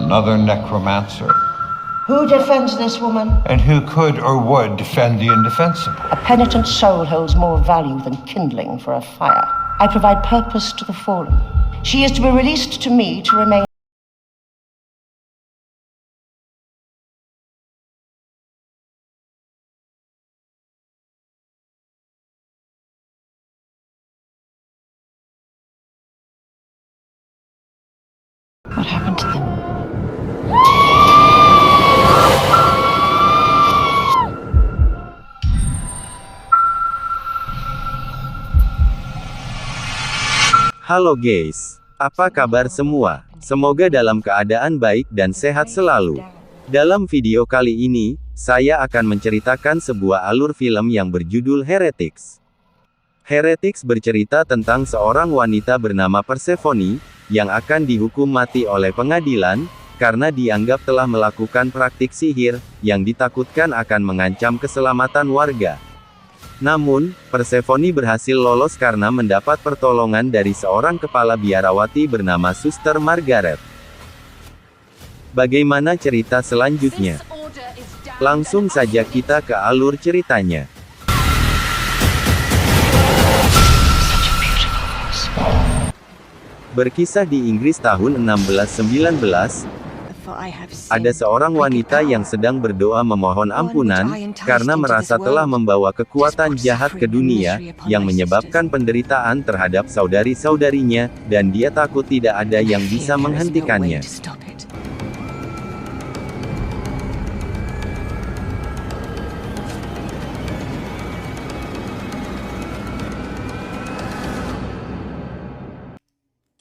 another necromancer. Who defends this woman? And who could or would defend the indefensible? A penitent soul holds more value than kindling for a fire. I provide purpose to the fallen. She is to be released to me to remain. What happened to them? Halo guys, apa kabar semua? Semoga dalam keadaan baik dan sehat selalu. Dalam video kali ini, saya akan menceritakan sebuah alur film yang berjudul Heretics. Heretics bercerita tentang seorang wanita bernama Persephone, yang akan dihukum mati oleh pengadilan, karena dianggap telah melakukan praktik sihir, yang ditakutkan akan mengancam keselamatan warga. Namun, Persephone berhasil lolos karena mendapat pertolongan dari seorang kepala biarawati bernama Suster Margaret. Bagaimana cerita selanjutnya? Langsung saja kita ke alur ceritanya. Berkisah di Inggris tahun 1619, ada seorang wanita yang sedang berdoa memohon ampunan, karena merasa telah membawa kekuatan jahat ke dunia, yang menyebabkan penderitaan terhadap saudari-saudarinya, dan dia takut tidak ada yang bisa menghentikannya.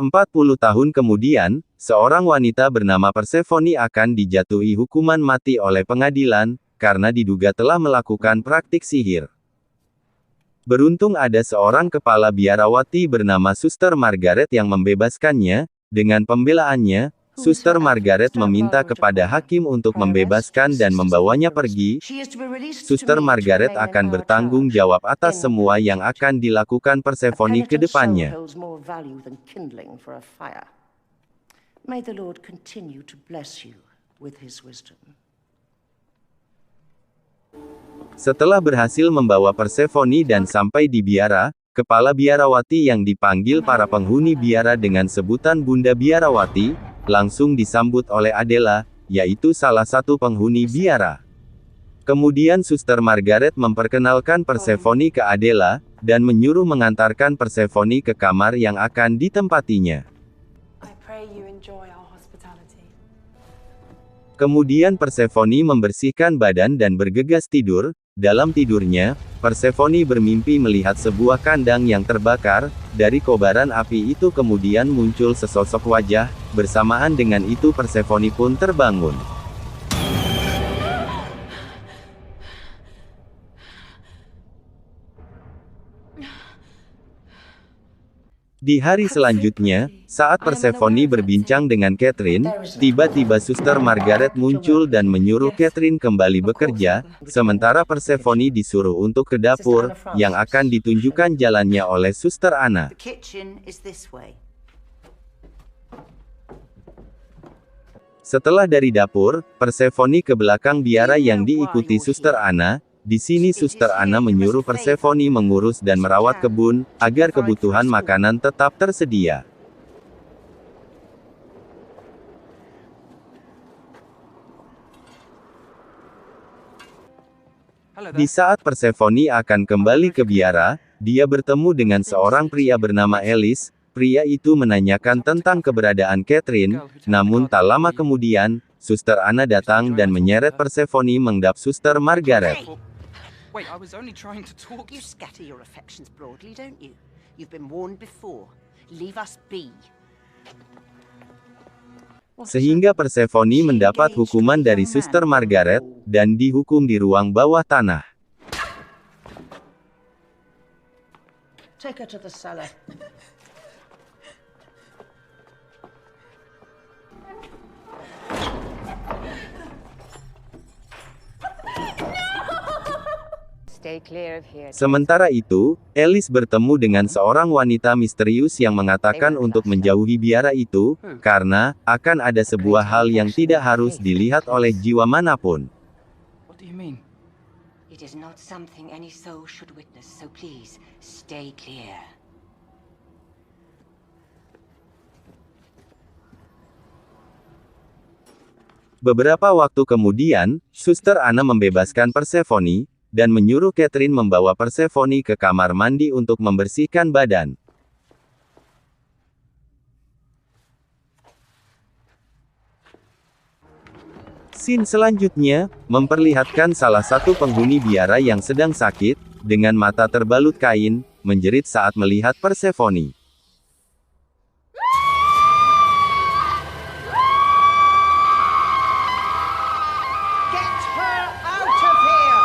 Empat puluh tahun kemudian, seorang wanita bernama Persephone akan dijatuhi hukuman mati oleh pengadilan, karena diduga telah melakukan praktik sihir. Beruntung ada seorang kepala biarawati bernama Suster Margaret yang membebaskannya. Dengan pembelaannya, Suster Margaret meminta kepada hakim untuk membebaskan dan membawanya pergi. Suster Margaret akan bertanggung jawab atas semua yang akan dilakukan Persephone ke depannya. May the Lord continue to bless you with His wisdom. Setelah berhasil membawa Persephone dan sampai di biara, kepala biarawati yang dipanggil para penghuni biara dengan sebutan Bunda Biarawati, langsung disambut oleh Adela, yaitu salah satu penghuni biara. Kemudian Suster Margaret memperkenalkan Persephone ke Adela, dan menyuruh mengantarkan Persephone ke kamar yang akan ditempatinya. Kemudian Persephone membersihkan badan dan bergegas tidur. Dalam tidurnya, Persephone bermimpi melihat sebuah kandang yang terbakar. Dari kobaran api itu kemudian muncul sesosok wajah. Bersamaan dengan itu Persephone pun terbangun. Di hari selanjutnya, saat Persephone berbincang dengan Catherine, tiba-tiba Suster Margaret muncul dan menyuruh Catherine kembali bekerja, sementara Persephone disuruh untuk ke dapur, yang akan ditunjukkan jalannya oleh Suster Anna. Setelah dari dapur, Persephone ke belakang biara yang diikuti Suster Anna. Di sini Suster Anna menyuruh Persephone mengurus dan merawat kebun, agar kebutuhan makanan tetap tersedia. Di saat Persephone akan kembali ke biara, dia bertemu dengan seorang pria bernama Ellis. Pria itu menanyakan tentang keberadaan Catherine, namun tak lama kemudian, Suster Anna datang dan menyeret Persephone menghadap Suster Margaret. Wait, I was only trying to talk. You scatter your affections broadly, don't you? You've been warned before. Leave us be. Sehingga Persephone mendapat hukuman dari Suster Margaret, dan dihukum di ruang bawah tanah. Take her to the cellar. Sementara itu, Alice bertemu dengan seorang wanita misterius yang mengatakan untuk menjauhi biara itu, karena akan ada sebuah hal yang tidak harus dilihat oleh jiwa manapun. What do you mean? It is not something any soul should witness, so please, stay clear. Beberapa waktu kemudian, Suster Anna membebaskan Persephone, dan menyuruh Catherine membawa Persephone ke kamar mandi untuk membersihkan badan. Scene selanjutnya, memperlihatkan salah satu penghuni biara yang sedang sakit, dengan mata terbalut kain, menjerit saat melihat Persephone. Get her out of here!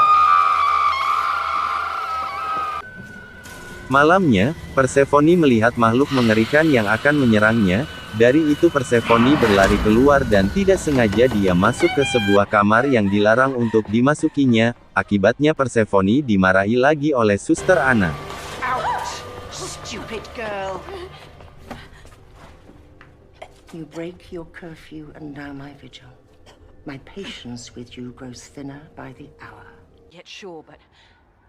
Malamnya, Persephone melihat makhluk mengerikan yang akan menyerangnya. Dari itu Persephone berlari keluar dan tidak sengaja dia masuk ke sebuah kamar yang dilarang untuk dimasukinya. Akibatnya Persephone dimarahi lagi oleh Suster Anna. Out! Stupid girl! You break your curfew and now my vigil. My patience with you grows thinner by the hour. Yet sure, but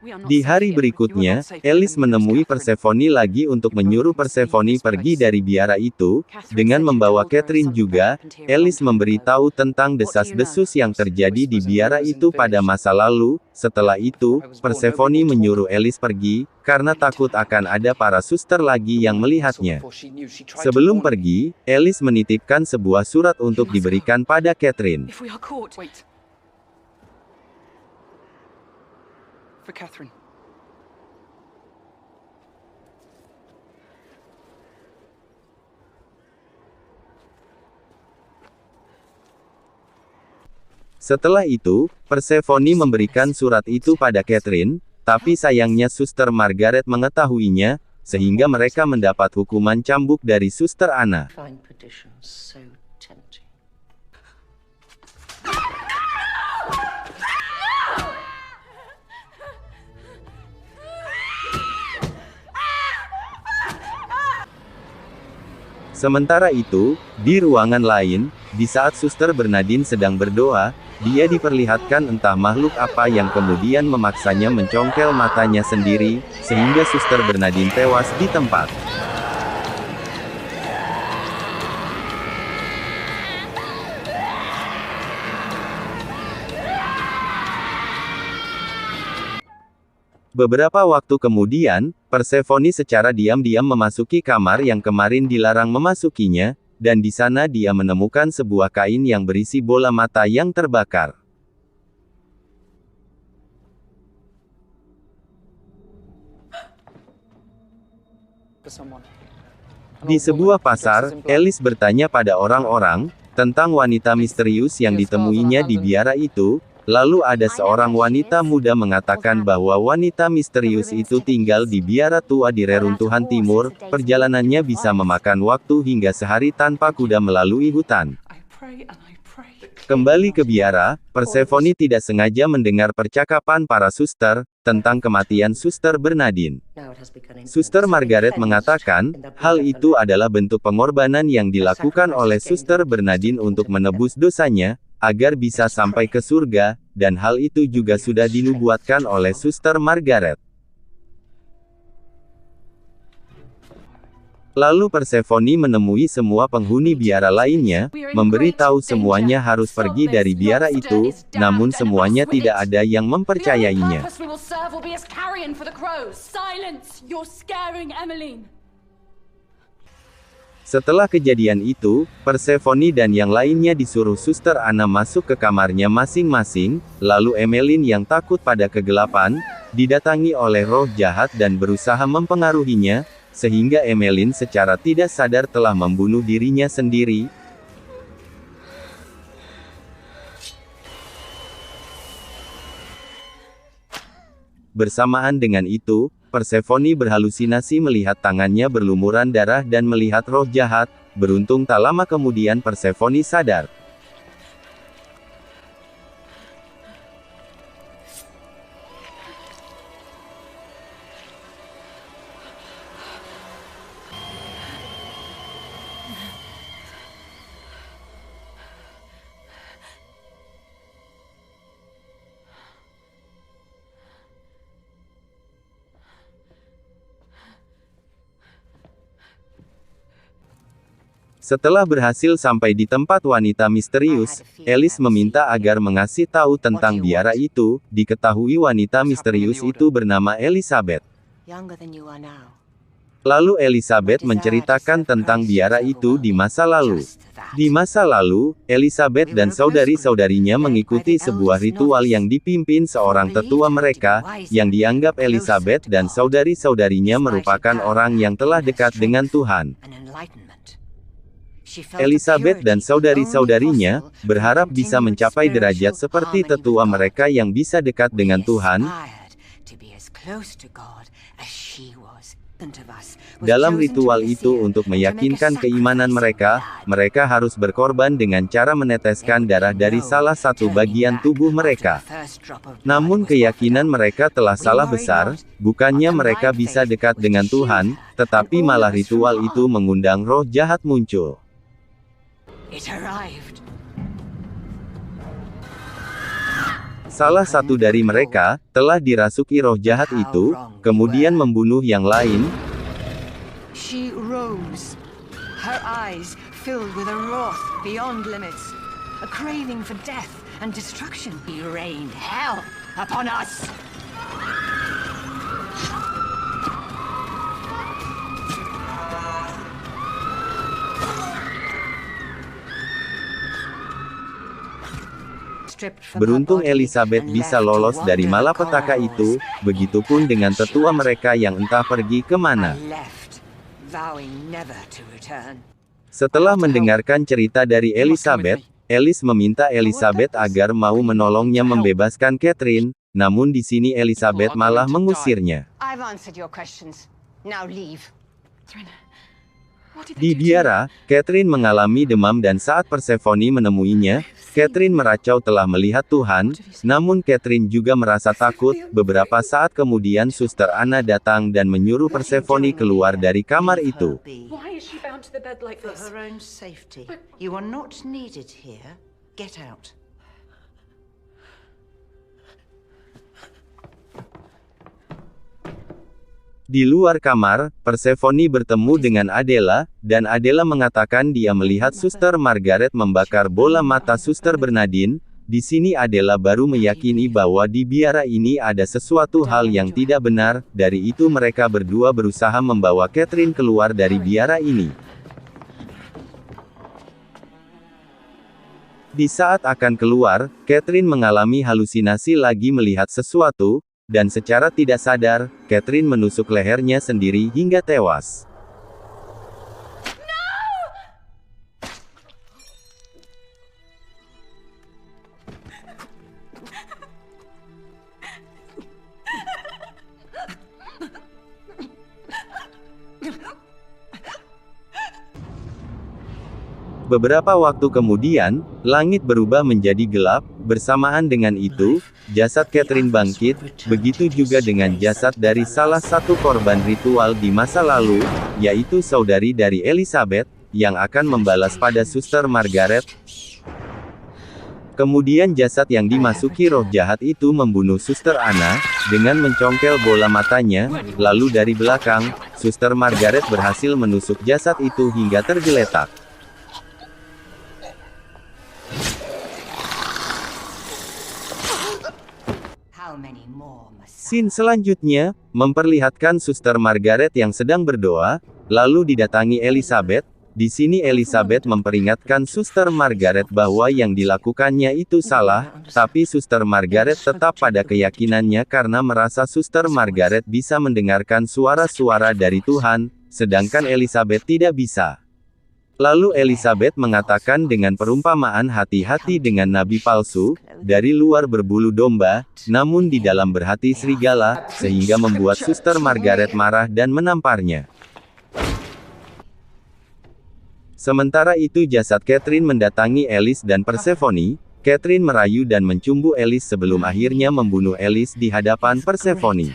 we are not Di safe hari here. You are berikutnya, not safe here Alice in the menemui Catherine. Persephone lagi untuk menyuruh Persephone pergi dari biara itu. Dengan membawa Catherine juga, Alice memberitahu tentang desas-desus yang terjadi di biara itu pada masa lalu. Setelah itu, Persephone menyuruh Alice pergi, karena takut akan ada para suster lagi yang melihatnya. Sebelum pergi, Alice menitipkan sebuah surat untuk diberikan pada Catherine. If we are caught, wait. For Catherine. Setelah itu, Persephone memberikan surat itu pada Catherine, tapi sayangnya Suster Margaret mengetahuinya, sehingga mereka mendapat hukuman cambuk dari Suster Anna. Fine perdition, so tempting. Sementara itu, di ruangan lain, di saat Suster Bernadine sedang berdoa, dia diperlihatkan entah makhluk apa yang kemudian memaksanya mencongkel matanya sendiri, sehingga Suster Bernadine tewas di tempat. Beberapa waktu kemudian, Persephone secara diam-diam memasuki kamar yang kemarin dilarang memasukinya, dan di sana dia menemukan sebuah kain yang berisi bola mata yang terbakar. Di sebuah pasar, Alice bertanya pada orang-orang tentang wanita misterius yang ditemuinya di biara itu. Lalu ada seorang wanita muda mengatakan bahwa wanita misterius itu tinggal di biara tua di reruntuhan timur. Perjalanannya bisa memakan waktu hingga sehari tanpa kuda melalui hutan. Kembali ke biara, Persephone tidak sengaja mendengar percakapan para suster tentang kematian Suster Bernadine. Suster Margaret mengatakan, hal itu adalah bentuk pengorbanan yang dilakukan oleh Suster Bernadine untuk menebus dosanya, agar bisa sampai ke surga, dan hal itu juga sudah dinubuatkan oleh Suster Margaret. Lalu Persephone menemui semua penghuni biara lainnya, memberitahu semuanya harus pergi dari biara itu, namun semuanya tidak ada yang mempercayainya. Setelah kejadian itu, Persephone dan yang lainnya disuruh Suster Anna masuk ke kamarnya masing-masing, lalu Emmeline yang takut pada kegelapan, didatangi oleh roh jahat dan berusaha mempengaruhinya, sehingga Emmeline secara tidak sadar telah membunuh dirinya sendiri. Bersamaan dengan itu, Persephone berhalusinasi melihat tangannya berlumuran darah dan melihat roh jahat. Beruntung tak lama kemudian Persephone sadar. Setelah berhasil sampai di tempat wanita misterius, Alice meminta agar mengasih tahu tentang biara itu. Diketahui wanita misterius itu bernama Elizabeth. Younger than you are now. Lalu Elizabeth menceritakan tentang biara itu di masa lalu. Di masa lalu, Elizabeth dan saudari-saudarinya mengikuti sebuah ritual yang dipimpin seorang tetua mereka, yang dianggap Elizabeth dan saudari-saudarinya merupakan orang yang telah dekat dengan Tuhan. Elizabeth dan saudari-saudarinya berharap bisa mencapai derajat seperti tetua mereka yang bisa dekat dengan Tuhan. Dalam ritual itu, untuk meyakinkan keimanan mereka, mereka harus berkorban dengan cara meneteskan darah dari salah satu bagian tubuh mereka. Namun keyakinan mereka telah salah besar, bukannya mereka bisa dekat dengan Tuhan, tetapi malah ritual itu mengundang roh jahat muncul. Salah satu dari mereka telah dirasuki roh jahat itu, kemudian membunuh yang lain. She rose, her eyes filled with a wrath beyond limits, a craving for death and destruction. He rained hell upon us. Beruntung Elizabeth bisa lolos dari malapetaka itu, begitupun dengan tetua mereka yang entah pergi kemana. Setelah mendengarkan cerita dari Elizabeth, Alice meminta Elizabeth agar mau menolongnya membebaskan Catherine, namun di sini Elizabeth malah mengusirnya. Di biara, Catherine mengalami demam dan saat Persephone menemuinya, Catherine meracau telah melihat Tuhan, namun Catherine juga merasa takut. Beberapa saat kemudian Suster Anna datang dan menyuruh Persephone keluar dari kamar itu. Why is she bound to the bed like For this? her own safety. You are not needed here. Get out. Di luar kamar, Persephone bertemu dengan Adela, dan Adela mengatakan dia melihat Suster Margaret membakar bola mata Suster Bernadine. Di sini Adela baru meyakini bahwa di biara ini ada sesuatu hal yang tidak benar. Dari itu mereka berdua berusaha membawa Catherine keluar dari biara ini. Di saat akan keluar, Catherine mengalami halusinasi lagi melihat sesuatu, dan secara tidak sadar, Catherine menusuk lehernya sendiri hingga tewas. Beberapa waktu kemudian, langit berubah menjadi gelap. Bersamaan dengan itu, jasad Catherine bangkit, begitu juga dengan jasad dari salah satu korban ritual di masa lalu, yaitu saudari dari Elizabeth, yang akan membalas pada Suster Margaret. Kemudian jasad yang dimasuki roh jahat itu membunuh Suster Anna, dengan mencongkel bola matanya, lalu dari belakang, Suster Margaret berhasil menusuk jasad itu hingga tergeletak. Scene selanjutnya, memperlihatkan Suster Margaret yang sedang berdoa, lalu didatangi Elizabeth. Di sini Elizabeth memperingatkan Suster Margaret bahwa yang dilakukannya itu salah, tapi Suster Margaret tetap pada keyakinannya karena merasa Suster Margaret bisa mendengarkan suara-suara dari Tuhan, sedangkan Elizabeth tidak bisa. Lalu Elizabeth mengatakan dengan perumpamaan hati-hati dengan nabi palsu, dari luar berbulu domba, namun di dalam berhati serigala, sehingga membuat Suster Margaret marah dan menamparnya. Sementara itu jasad Catherine mendatangi Alice dan Persephone. Catherine merayu dan mencumbu Alice sebelum akhirnya membunuh Alice di hadapan Persephone.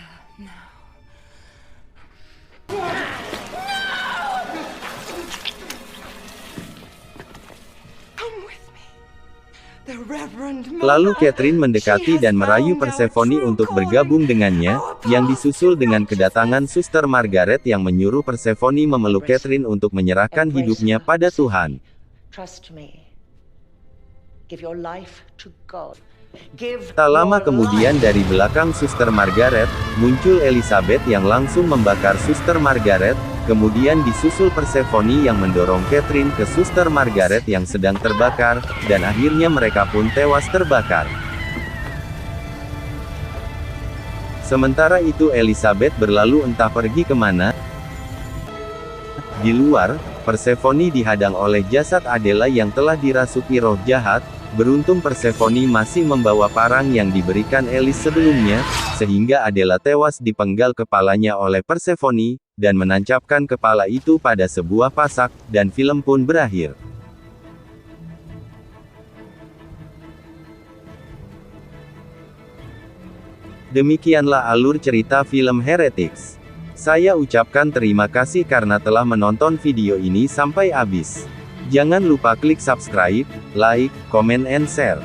The Reverend Lalu Mother. Catherine mendekati dan merayu Persephone untuk bergabung dengannya, yang disusul dengan kedatangan Suster Margaret yang menyuruh Persephone memeluk Catherine untuk menyerahkan hidupnya pada Tuhan. Trust me. Give your life to God. Give Tak lama your kemudian life. dari belakang Suster Margaret, muncul Elizabeth yang langsung membakar Suster Margaret, kemudian disusul Persephone yang mendorong Catherine ke Suster Margaret yang sedang terbakar, dan akhirnya mereka pun tewas terbakar. Sementara itu Elizabeth berlalu entah pergi kemana. Di luar, Persephone dihadang oleh jasad Adela yang telah dirasuki roh jahat. Beruntung Persephone masih membawa parang yang diberikan Elis sebelumnya, sehingga Adela tewas dipenggal kepalanya oleh Persephone, dan menancapkan kepala itu pada sebuah pasak, dan film pun berakhir. Demikianlah alur cerita film Heretics. Saya ucapkan terima kasih karena telah menonton video ini sampai habis. Jangan lupa klik subscribe, like, comment and share.